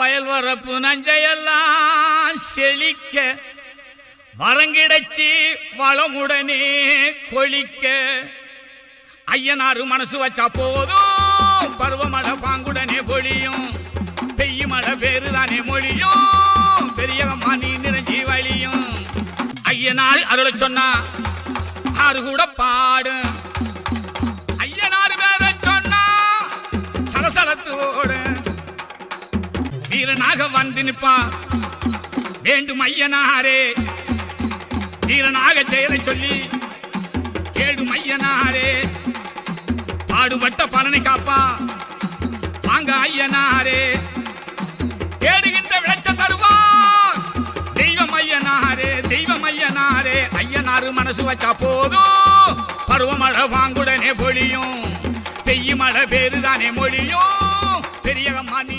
வயல் வரப்பு நஞ்சையெல்லாம் செழிக்க வரங்கிடச்சி வளமுடனே கொளிக்க ஐயனாரு மனசு வச்சா போதும் பருவமழை பாங்குடனே பொழியும் பெய்ய மழை பேருதானே மொழியும் பெரியகம்மா நீ நிறைஞ்சி வழியும் ஐயனார் அருளை சொன்னா ஆறு கூட பாடும் ஐயனார் பேர சொன்னா சலசலத்து ஓடு வீரனாக வந்து நிப்பா வேண்டும் ஐயனாரே வீரனாக செயலை சொல்லி கேடும் ஐயனாரே பாடுபட்ட பலனை காப்பா வாங்க ஐயனாரே கேடுகின்ற விளைச்ச தருவார் தெய்வம் ஐயனாரே தெய்வம் ஐயனாரே ஐயனாரு மனசு வச்சா போதும் பருவமழை வாங்குடனே பொழியும் பெய்ய மழை பேருதானே மொழியும் பெரியகம்மா நீ